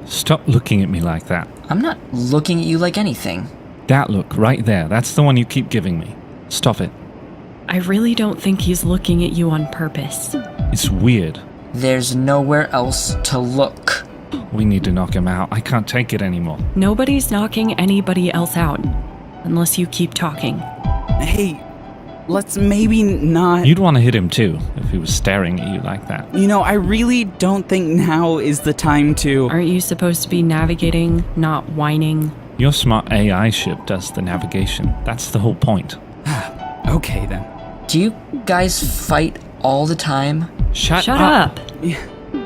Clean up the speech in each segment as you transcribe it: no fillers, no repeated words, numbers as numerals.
Stop looking at me like that. I'm not looking at you like anything. That look right there, that's the one you keep giving me. Stop it. I really don't think he's looking at you on purpose. It's weird. There's nowhere else to look. We need to knock him out. I can't take it anymore. Nobody's knocking anybody else out, unless you keep talking. Hey, let's maybe not... You'd want to hit him too, if he was staring at you like that. You know, I really don't think now is the time to... Aren't you supposed to be navigating, not whining? Your smart AI ship does the navigation. That's the whole point. Okay, then. Do you guys fight all the time? Shut up!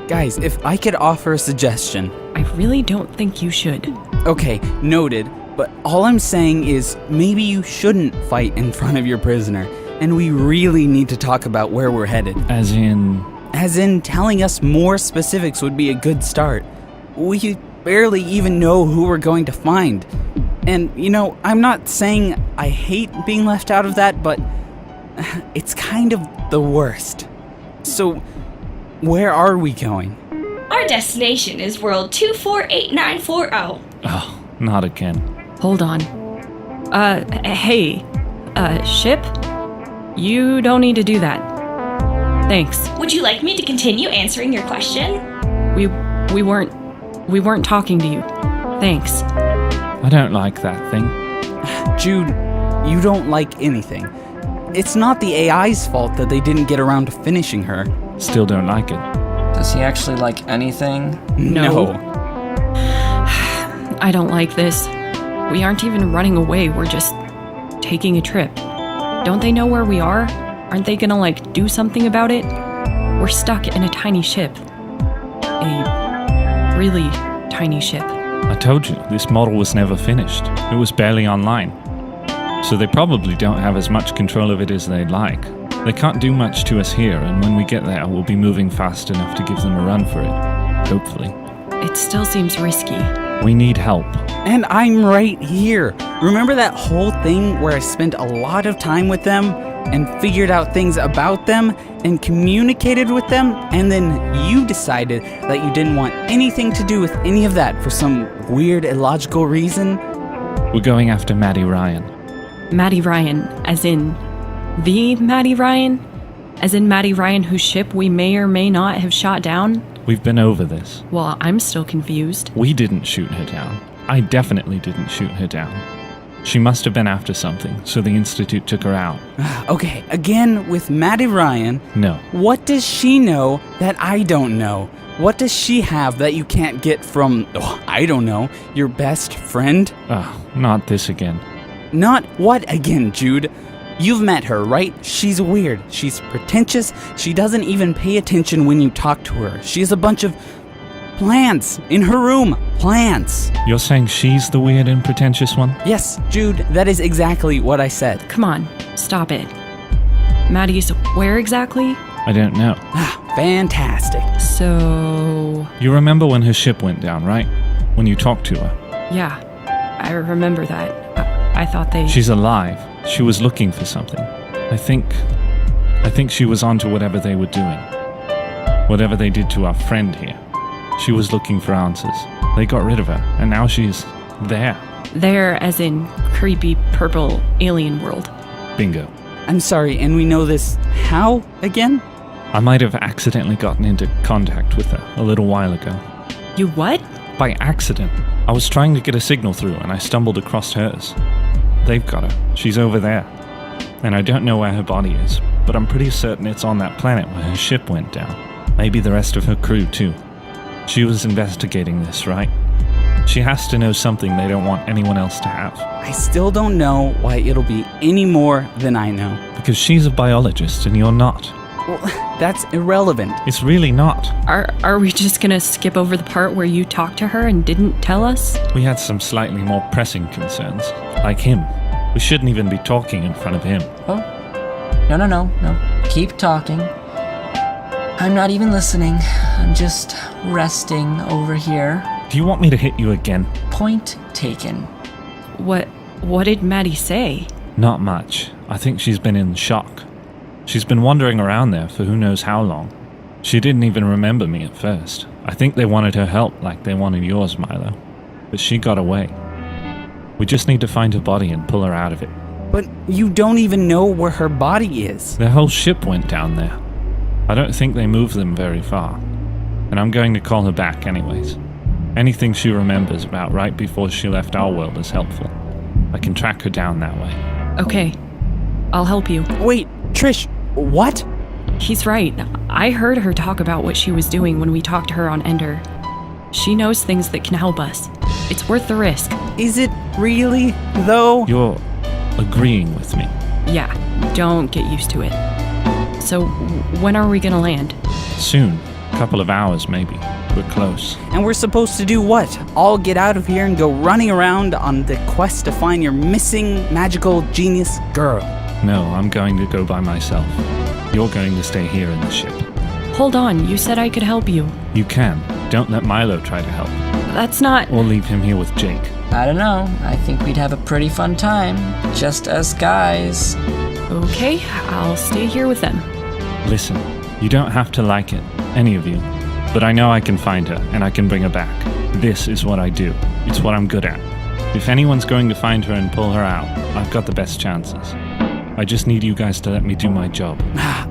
Guys, if I could offer a suggestion... I really don't think you should. Okay, noted. But all I'm saying is maybe you shouldn't fight in front of your prisoner, and we really need to talk about where we're headed. As in... As in, telling us more specifics would be a good start. We barely even know who we're going to find. And, you know, I'm not saying I hate being left out of that, but it's kind of the worst. So, where are we going? Our destination is World 248940. Oh, not again. Hold on. Hey, ship? You don't need to do that. Thanks. Would you like me to continue answering your question? We weren't talking to you. Thanks. I don't like that thing. Jude, you don't like anything. It's not the AI's fault that they didn't get around to finishing her. Still don't like it. Does he actually like anything? No. I don't like this. We aren't even running away, we're just taking a trip. Don't they know where we are? Aren't they gonna, do something about it? We're stuck in a tiny ship. A really tiny ship. I told you, this model was never finished. It was barely online. So they probably don't have as much control of it as they'd like. They can't do much to us here, and when we get there, we'll be moving fast enough to give them a run for it. Hopefully. It still seems risky. We need help. And I'm right here. Remember that whole thing where I spent a lot of time with them and figured out things about them and communicated with them, and then you decided that you didn't want anything to do with any of that for some weird illogical reason? We're going after Maddie Ryan. Maddie Ryan, as in the Maddie Ryan? As in Maddie Ryan whose ship we may or may not have shot down? We've been over this. Well, I'm still confused. We didn't shoot her down. I definitely didn't shoot her down. She must have been after something, so the Institute took her out. Okay, again with Maddie Ryan. No. What does she know that I don't know? What does she have that you can't get from, I don't know, your best friend? Not this again. Not what again, Jude? You've met her, right? She's weird. She's pretentious. She doesn't even pay attention when you talk to her. She has a bunch of plants in her room. Plants. You're saying she's the weird and pretentious one? Yes, Jude, that is exactly what I said. Come on, stop it. Maddie's where exactly? I don't know. Fantastic. So... You remember when her ship went down, right? When you talked to her? Yeah, I remember that. I thought they... She's alive. She was looking for something. I think she was onto whatever they were doing. Whatever they did to our friend here. She was looking for answers. They got rid of her, and now she's there. There as in creepy purple alien world. Bingo. I'm sorry, and we know this how again? I might have accidentally gotten into contact with her a little while ago. You what? By accident. I was trying to get a signal through, and I stumbled across hers. They've got her. She's over there. And I don't know where her body is, but I'm pretty certain it's on that planet where her ship went down. Maybe the rest of her crew, too. She was investigating this, right? She has to know something they don't want anyone else to have. I still don't know why it'll be any more than I know. Because she's a biologist and you're not. Well, that's irrelevant. It's really not. Are we just gonna skip over the part where you talked to her and didn't tell us? We had some slightly more pressing concerns. Like him. We shouldn't even be talking in front of him. Oh, no. Keep talking. I'm not even listening. I'm just resting over here. Do you want me to hit you again? Point taken. What did Maddie say? Not much. I think she's been in shock. She's been wandering around there for who knows how long. She didn't even remember me at first. I think they wanted her help like they wanted yours, Milo. But she got away. We just need to find her body and pull her out of it. But you don't even know where her body is. Their whole ship went down there. I don't think they moved them very far. And I'm going to call her back anyways. Anything she remembers about right before she left our world is helpful. I can track her down that way. Okay, I'll help you. Wait, Trish, what? He's right. I heard her talk about what she was doing when we talked to her on Ender. She knows things that can help us. It's worth the risk. Is it really, though? You're agreeing with me. Yeah, don't get used to it. So, when are we gonna land? Soon. Couple of hours, maybe. We're close. And we're supposed to do what? All get out of here and go running around on the quest to find your missing magical genius girl? No, I'm going to go by myself. You're going to stay here in the ship. Hold on, you said I could help you. You can. Don't let Milo try to help. That's not... Or leave him here with Jake. I don't know. I think we'd have a pretty fun time. Just us guys. Okay, I'll stay here with them. Listen, you don't have to like it, any of you. But I know I can find her, and I can bring her back. This is what I do. It's what I'm good at. If anyone's going to find her and pull her out, I've got the best chances. I just need you guys to let me do my job.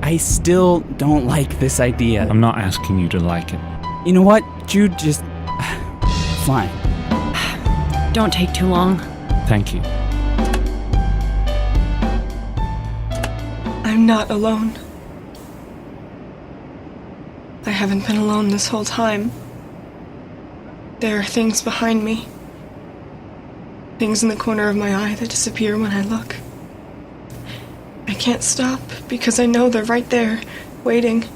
I still don't like this idea. I'm not asking you to like it. You know what, Jude? Just... fine. Don't take too long. Thank you. I'm not alone. I haven't been alone this whole time. There are things behind me. Things in the corner of my eye that disappear when I look. I can't stop because I know they're right there, waiting.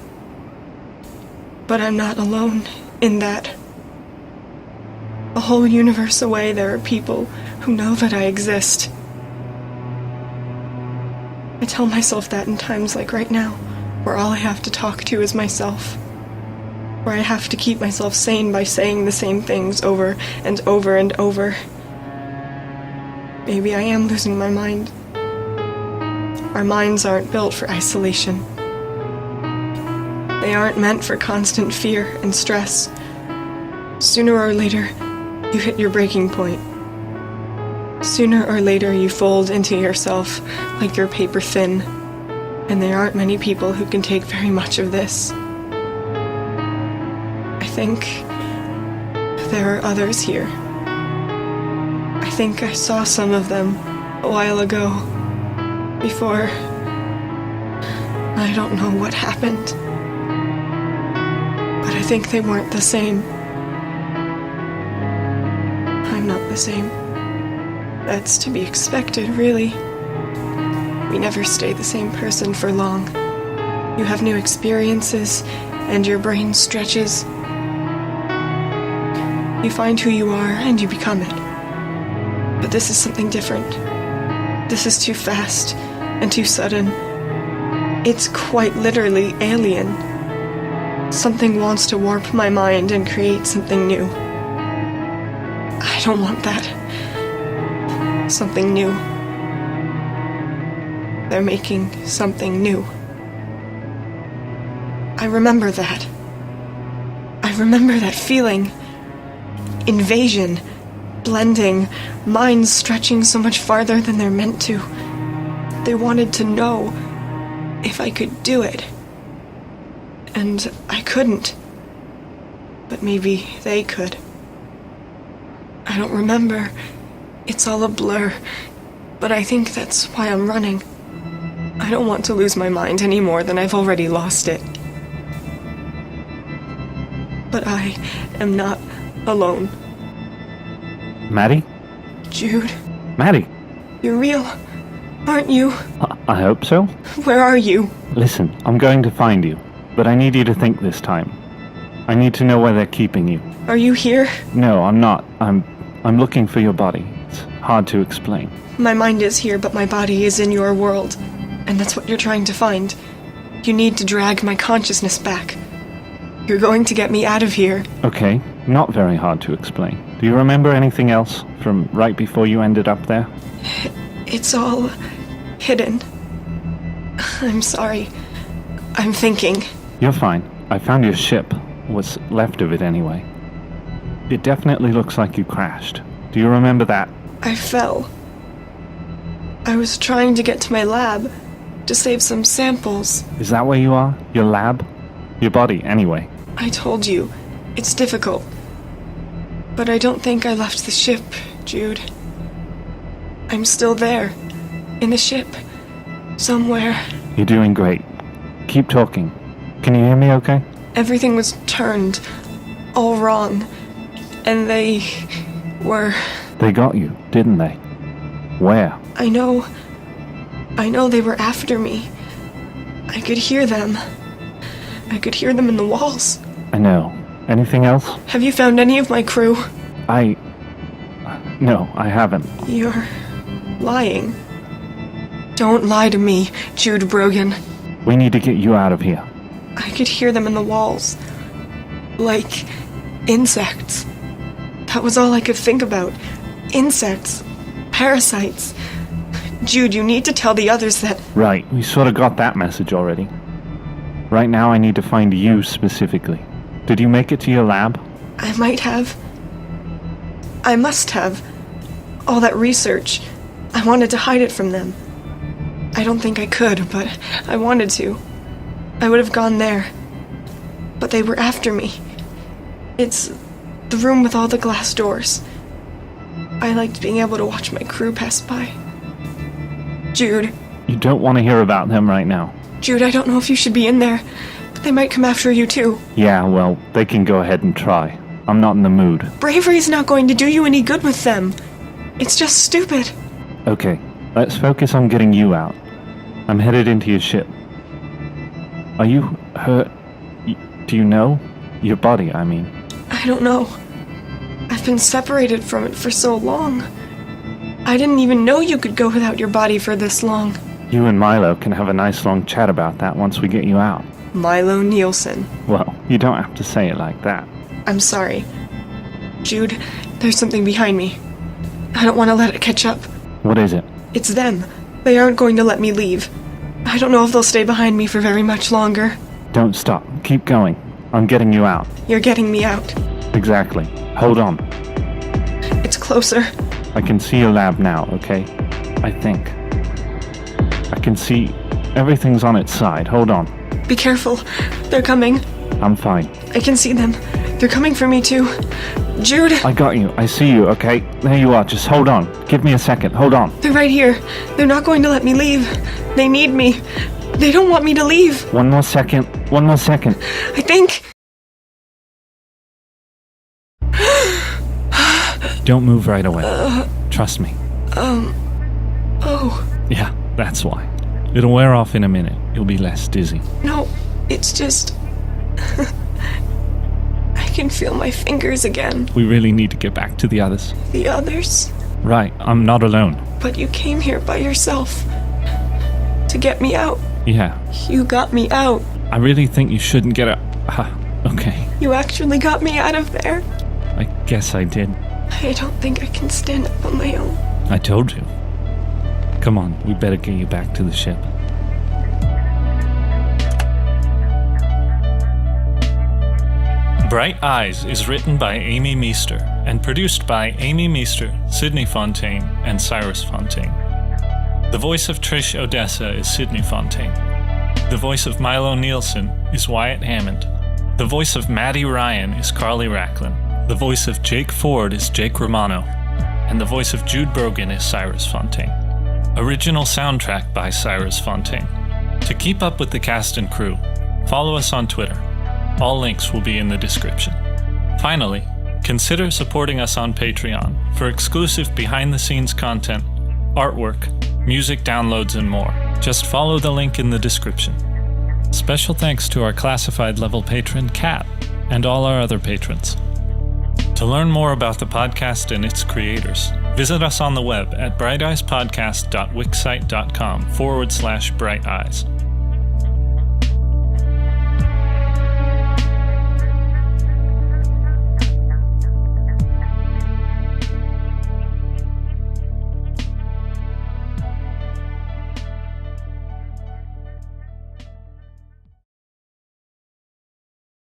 But I'm not alone in that. A whole universe away, there are people who know that I exist. I tell myself that in times like right now, where all I have to talk to is myself. Where I have to keep myself sane by saying the same things over and over and over. Maybe I am losing my mind. Our minds aren't built for isolation. They aren't meant for constant fear and stress. Sooner or later, you hit your breaking point. Sooner or later, you fold into yourself like you're paper thin. And there aren't many people who can take very much of this. I think there are others here. I think I saw some of them a while ago. Before... I don't know what happened. But I think they weren't the same. I'm not the same. That's to be expected, really. We never stay the same person for long. You have new experiences, and your brain stretches. You find who you are, and you become it. But this is something different. This is too fast and too sudden. It's quite literally alien. Something wants to warp my mind and create something new. I don't want that. Something new. They're making something new. I remember that. I remember that feeling. Invasion. Blending. Minds stretching so much farther than they're meant to. They wanted to know if I could do it. And I couldn't. But maybe they could. I don't remember. It's all a blur. But I think that's why I'm running. I don't want to lose my mind any more than I've already lost it. But I am not alone. Maddie? Jude, Maddie? you're real, aren't you? I hope so. Where are you? Listen, I'm going to find you, but I need you to think this time. I need to know where they're keeping you. Are you here? No, I'm not. I'm looking for your body. It's hard to explain. My mind is here, but my body is in your world. And that's what you're trying to find. You need to drag my consciousness back. You're going to get me out of here. Okay, not very hard to explain. Do you remember anything else from right before you ended up there? It's all hidden. I'm sorry. I'm thinking. You're fine. I found your ship. what's left of it anyway. It definitely looks like you crashed. Do you remember that? I fell. I was trying to get to my lab to save some samples. Is that where you are? Your lab? Your body, anyway. I told you, it's difficult. But I don't think I left the ship, Jude. I'm still there, in the ship, somewhere. You're doing great. Keep talking. Can you hear me okay? Everything was turned all wrong, and they were... They got you, didn't they? Where? I know they were after me. I could hear them. I could hear them in the walls. I know. Anything else? Have you found any of my crew? No, I haven't. You're lying. Don't lie to me, Jude BROEGAN. We need to get you out of here. I could hear them in the walls. Like insects. That was all I could think about. Insects. Parasites. Jude, you need to tell the others that... Right, we sort of got that message already. Right now I need to find you specifically. Did you make it to your lab? I might have. I must have. All that research. I wanted to hide it from them. I don't think I could, but I wanted to. I would have gone there. But they were after me. It's the room with all the glass doors. I liked being able to watch my crew pass by. Jude. You don't want to hear about them right now. Jude, I don't know if you should be in there, but they might come after you too. Yeah, well, they can go ahead and try. I'm not in the mood. Bravery's not going to do you any good with them. It's just stupid. Okay, let's focus on getting you out. I'm headed into your ship. Are you hurt? Do you know? Your body, I mean. I don't know. I've been separated from it for so long. I didn't even know you could go without your body for this long. You and MILO can have a nice long chat about that once we get you out. MILO NIELSON. Well, you don't have to say it like that. I'm sorry. Jude, there's something behind me. I don't want to let it catch up. What is it? It's them. They aren't going to let me leave. I don't know if they'll stay behind me for very much longer. Don't stop. Keep going. I'm getting you out. You're getting me out. Exactly. Hold on. It's closer. I can see your lab now, okay? I think. I can see everything's on its side. Hold on. Be careful. They're coming. I'm fine. I can see them. They're coming for me too. Jude! I got you. I see you, okay? There you are. Just hold on. Give me a second. Hold on. They're right here. They're not going to let me leave. They need me. They don't want me to leave. One more second. One more second. I think... Don't move right away. Trust me. Oh. Yeah, that's why. It'll wear off in a minute. You'll be less dizzy. No, it's just... I can feel my fingers again. We really need to get back to the others. The others? Right, I'm not alone. But you came here by yourself. To get me out. Yeah. You got me out. I really think you shouldn't get out. Okay. You actually got me out of there. I guess I did. I don't think I can stand up on my own. I told you. Come on, we better get you back to the ship. Bright Eyes is written by Aimee Meester and produced by Aimee Meester, Sydney Fontaine, and Cyrus Fontaine. The voice of TRISH ODESSA is Sydney Fontaine. The voice of MILO NIELSON is Wyatt Hammond. The voice of Maddie Ryan is Carly Racklin. The voice of Jake Ford is Jake Romano. And the voice of Jude BROEGAN is Cyrus Fontaine. Original soundtrack by Cyrus Fontaine. To keep up with the cast and crew, follow us on Twitter. All links will be in the description. Finally, consider supporting us on Patreon for exclusive behind-the-scenes content, artwork, music downloads, and more. Just follow the link in the description. Special thanks to our classified level patron, Kat, and all our other patrons. To learn more about the podcast and its creators, visit us on the web at brighteyes.podcast.wixsite.com/brighteyes.